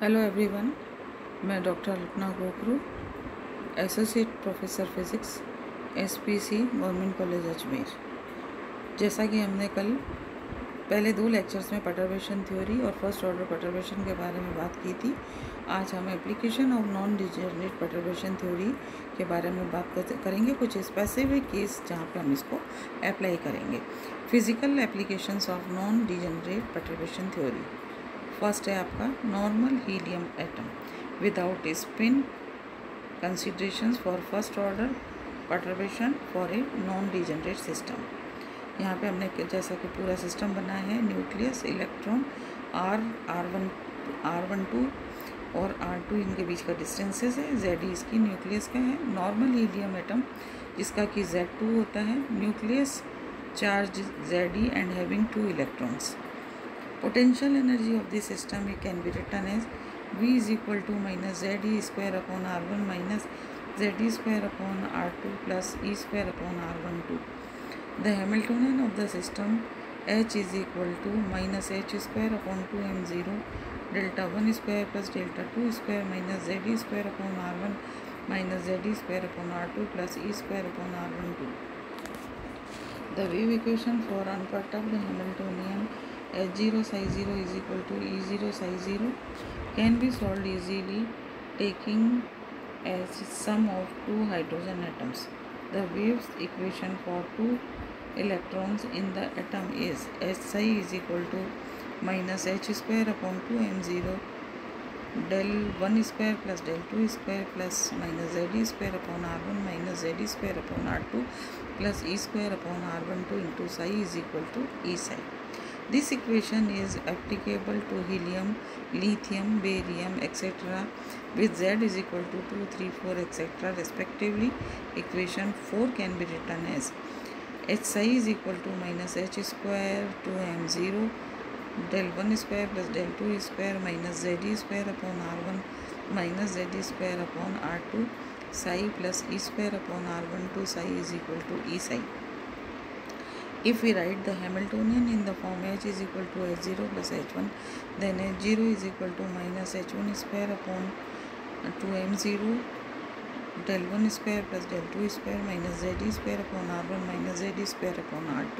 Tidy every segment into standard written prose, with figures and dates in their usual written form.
Hello everyone, मैं doctor Alpana गोखरू, associate professor physics SPC government college Ajmer. जैसा कि हमने कल पहले 2 लेक्चर्स में परटर्बेशन थ्योरी और फर्स्ट ऑर्डर परटर्बेशन के बारे में बात की थी, आज हम application of non degenerate perturbation theory के बारे में बात करेंगे। कुछ स्पेसिफिक केस जहाँ पे हम इसको अप्लाई करेंगे। Physical applications of non degenerate perturbation theory. First है आपका normal helium atom without spin, considerations for first order perturbation for a non degenerate system. यहाँ पे हमने जैसा कि पूरा सिस्टम बना है, न्यूक्लियस, इलेक्ट्रॉन, R12 और R2 इनके बीच का डिस्टेंसेस है, Z इसकी न्यूक्लियस का है। नॉर्मल हीलियम एटम जिसका कि Z2 होता है, nucleus charge Ze and having 2 electrons. Potential energy of this system can be written as V is equal to minus ZE square upon R1 minus ZE square upon R2 plus E square upon R12. The Hamiltonian of the system H is equal to minus H square upon 2m0 delta 1 square plus delta 2 square minus ZE square upon R1 minus ZE square upon R2 plus E square upon R12. The wave equation for unperturbed Hamiltonian H0 psi 0 is equal to E0 psi 0 can be solved easily taking as sum of 2 hydrogen atoms. The wave equation for 2 electrons in the atom is H psi is equal to minus H square upon 2m0 del 1 square plus del 2 square plus minus Z square upon R1 minus Z square upon R2 plus E square upon R12 into psi is equal to E psi. This equation is applicable to helium, lithium, barium, etc. with Z is equal to 2, 3, 4, etc. respectively. Equation 4 can be written as H psi is equal to minus H square 2m0 del 1 square plus del 2 square minus Z square upon R1 minus Z square upon R2 psi plus E square upon R12 psi is equal to E psi. If we write the Hamiltonian in the form H is equal to H0 plus H1, then H0 is equal to minus H1 square upon 2m0 del 1 square plus del 2 square minus Z square upon R1 minus Z square upon R2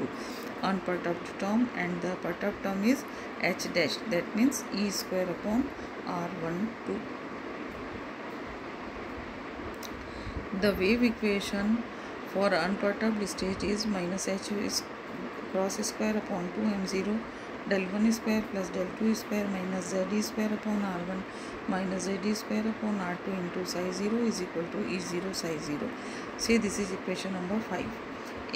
on perturbed term, and the perturbed term is H dash, that means E square upon R12. The wave equation for unperturbed state is minus H cross square upon 2m0 del 1 square plus del 2 square minus Z square upon R1 minus Z square upon R2 into psi 0 is equal to E0 psi 0. Say this is equation number 5.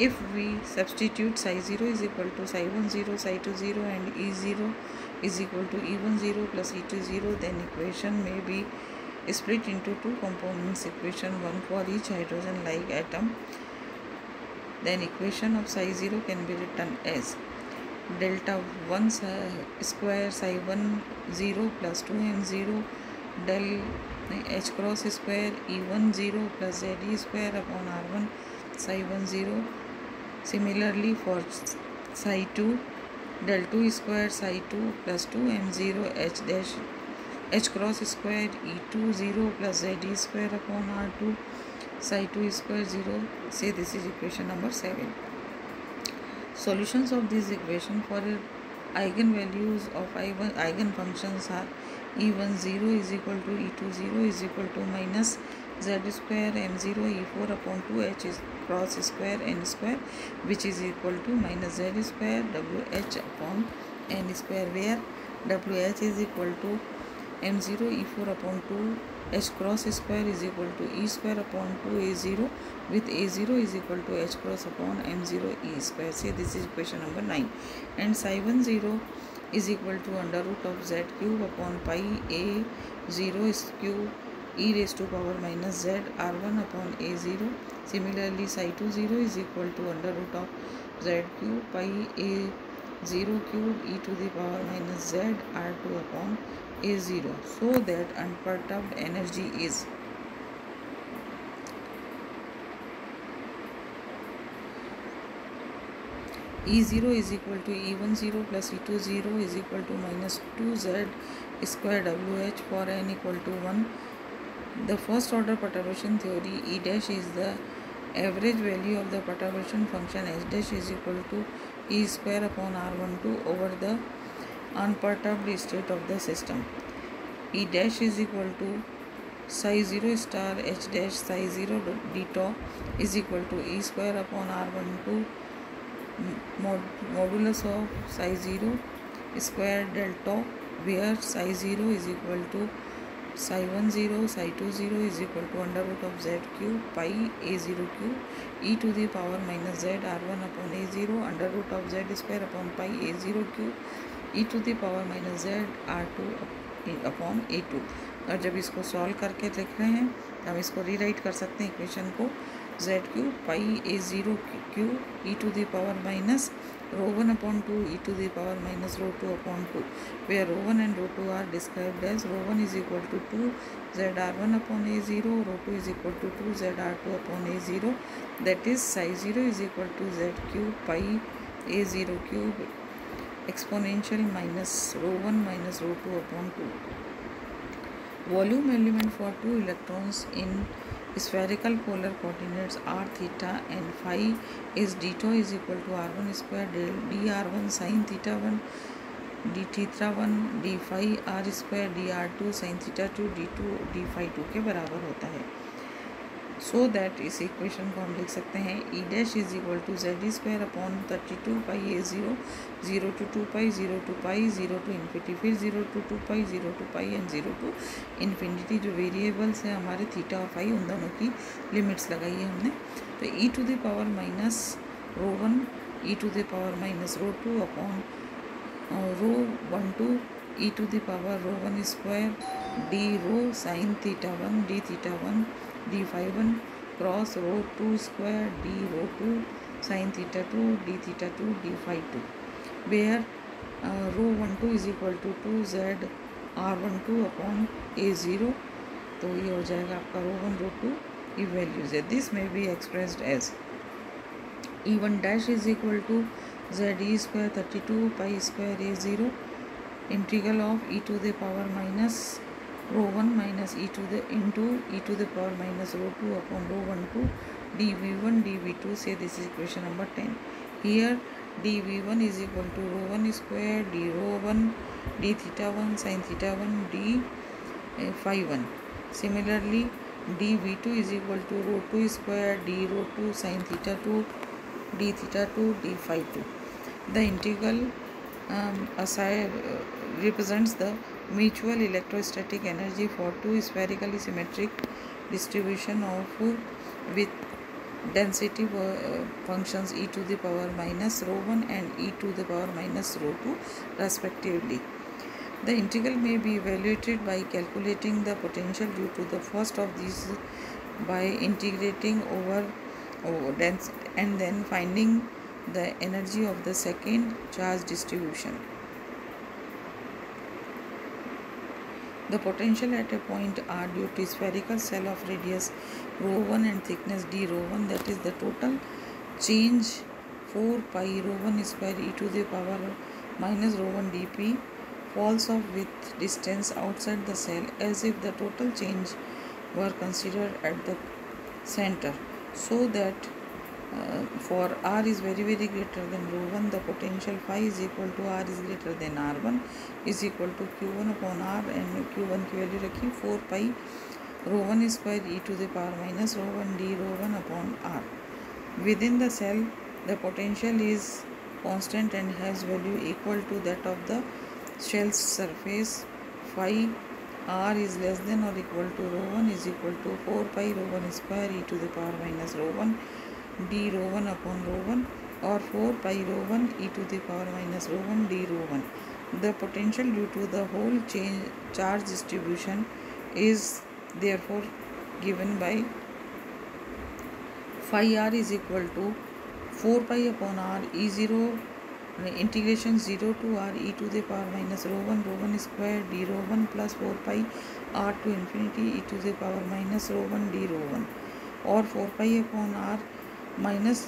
If we substitute psi 0 is equal to psi 1 0, psi 2 0 and E0 is equal to E1 0 plus E2 0, then equation may be split into 2 components, equation 1 for each hydrogen like atom. Then equation of psi 0 can be written as delta 1 square psi 1 0 plus 2m0 del H cross square E1 0 plus Z square upon R1 psi 1 0. Similarly for psi 2 del 2 square psi 2 plus 2m0 H dash H cross square E2 0 plus Z square upon R2 psi 2 square 0. Say this is equation number 7. Solutions of this equation for eigenvalues of eigenfunctions are E1 0 is equal to E2 0 is equal to minus Z square m0 E4 upon 2 H cross square n square, which is equal to minus Z square WH upon n square, where WH is equal to m0 E4 upon 2 H cross square is equal to E square upon 2 A0, with A0 is equal to H cross upon m0 E square. Say this is equation number 9. And psi 1 0 is equal to under root of Z cube upon pi A0 cube e raised to power minus Z R1 upon A0. Similarly, psi 2 0 is equal to under root of Z cube pi A0 cube e to the power minus Z R2 upon A0, so that unperturbed energy is E0 is equal to E10 plus E20 is equal to minus 2z square WH for n equal to 1. The first order perturbation theory, E dash is the average value of the perturbation function H dash is equal to E square upon R12 over the unperturbed state of the system. E dash is equal to psi 0 star H dash psi 0 d tau is equal to E square upon R12 modulus of psi 0 square del tau, where psi 0 is equal to psi 10 psi 20 is equal to under root of z cube pi a0 cube e to the power minus z r1 upon a0 under root of z square upon pi a0 cube e to the power minus z r2 upon a2. और जब इसको solve करके लिख रहे हैं तो हम इसको रीराइट कर सकते हैं इक्वेशन को z cube pi a0 cube e to the power minus ρ1 upon 2 e to the power minus ρ2 upon 2, where ρ1 and ρ2 are described as ρ1 is equal to 2 zr1 upon a0, ρ2 is equal to 2 zr2 upon a0, that is psi 0 is equal to z cube pi a0 cube exponential minus ρ1 minus ρ2 upon 2. Volume element for two electrons in spherical polar coordinates r theta and phi is d tau is equal to r1 square del dr1 sin theta 1 d theta 1 d phi r square dr2 sin theta 2 d2 d phi 2 के बराबर होता है. So that इस equation को हम लिख सकते हैं e dash is equal to z square upon 32 pi a 0 0 to 2 pi 0 to pi 0 to infinity, फिर 0 to 2 pi 0 to pi and 0 to infinity. जो वेरिएबल्स हैं हमारे थीटा और फाई, उन दोनों की लिमिट्स लगाई है हमने. तो e to the power minus ρ1 e to the power minus ρ2 upon ρ12 e to the power ρ1 square d rho sine theta 1 d theta 1 d phi 1 cross ρ2 square d ρ2 sin theta 2 d theta 2 d phi 2, where ρ12 is equal to 2 z r12 upon a0. तो ये हो जाएगा आपका ρ1 ρ2 ये values है. This may be expressed as E1 dash is equal to z e square 32 pi square a0 integral of e to the power minus ρ1 minus e to the into e to the power minus ρ2 upon ρ12 dv1 dv2. Say this is equation number 10. Here dv1 is equal to ρ1 square d ρ1 d theta 1 sin theta 1 d phi 1. Similarly dv2 is equal to ρ2 square d ρ2 sin theta 2 d theta 2 d phi 2. The integral represents the mutual electrostatic energy for two spherically symmetric distribution of with density functions e to the power minus ρ1 and e to the power minus ρ2 respectively. The integral may be evaluated by calculating the potential due to the first of these by integrating over density and then finding the energy of the second charge distribution. The potential at a point r due to spherical cell of radius ρ1 and thickness d ρ1, that is the total change 4 pi ρ1 square e to the power minus ρ1 dp, falls off with distance outside the cell as if the total change were considered at the center. So that for r is very greater than ρ1, the potential phi is equal to r is greater than r1 is equal to q1 upon r, and q1 की value रखी 4 pi ρ1 square e to the power minus ρ1 d ρ1 upon r. Within the cell the potential is constant and has value equal to that of the shell's surface. Phi r is less than or equal to ρ1 is equal to 4 pi ρ1 square e to the power minus ρ1 d ρ1 upon ρ1 or 4 pi ρ1 e to the power minus ρ1 d ρ1. The potential due to the whole charge distribution is therefore given by phi r is equal to 4 pi upon r e0 integration 0 to r e to the power minus ρ1 square d ρ1 plus 4 pi r to infinity e to the power minus ρ1 d ρ1, or 4 pi upon r minus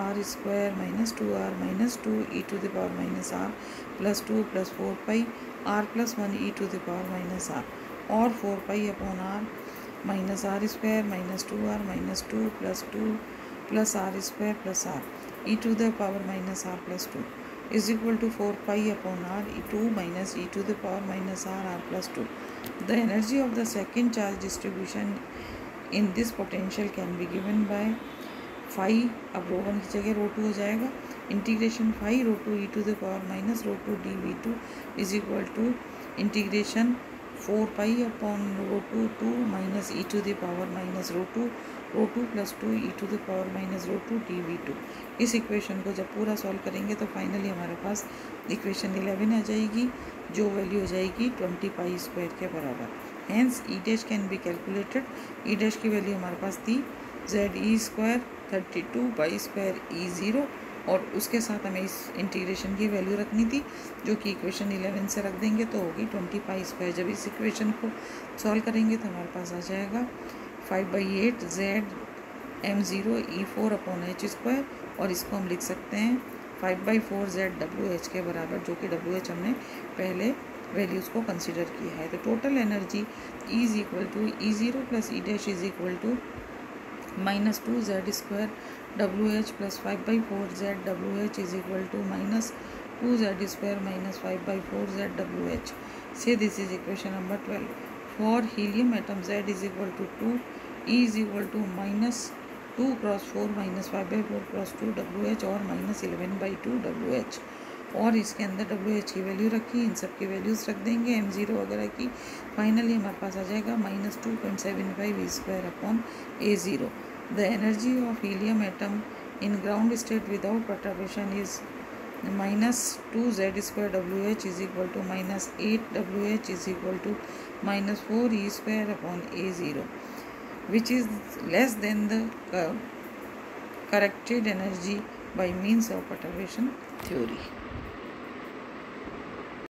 r square minus 2r minus 2 e to the power minus r plus 2 plus 4 pi r plus 1 e to the power minus r, और 4 pi upon r minus r square minus 2r minus 2 plus r square plus r e to the power minus r plus 2 is equal to 4 pi upon r 2 minus e to the power minus r plus 2. The energy of the second charge distribution in this potential can be given by phi, अब रो one की जगह रो two हो जाएगा, integration phi rho two e to the power minus rho two d v two is equal to integration 4 pi upon rho two 2 minus e to the power minus rho two plus 2 e to the power minus rho two d v two. इस equation को जब पूरा solve करेंगे तो finally हमारे पास equation 11 आ जाएगी, जो value हो जाएगी 20 पाई स्क्वायर के बराबर. Hence e dash can be calculated. E dash की वैल्यू हमारे पास थी z e square 32 pi square e zero, और उसके साथ हमें इस इंटीग्रेशन की वैल्यू रखनी थी जो कि इक्वेशन 11 से रख देंगे तो होगी 20 पाई स्क्वायर. जब इस इक्वेशन को सॉल्व करेंगे तो हमारे पास आ जाएगा 5/8 जेड एम ज़ीरो ई 4 अपॉन एच स्क्वायर, और इसको हम लिख सकते हैं 5/4 जेड डब्ल्यू एच के बराबर, जो कि डब्ल्यू एच हमने पहले वैल्यूज़ को कंसिडर किया है. तो total energy e is equal to e zero plus e dash is equal to minus 2 z square wh plus 5/4 z wh is equal to minus 2 z square minus 5/4 z wh. Say this is equation number 12. For helium atom z is equal to 2, e is equal to minus 2 cross 4 minus 5/4 cross 2 wh और minus 11/2 wh, और इसके अंदर WH की value रखी, इन सब की values रख देंगे M0 वगैरह की. फाइनली हमारे पास आ जाएगा minus 2.75 E square upon A0. The energy of helium atom in ground state without perturbation is minus 2 Z square WH is equal to minus 8 WH is equal to minus 4 E square upon A0, which is less than the corrected energy by means of perturbation theory.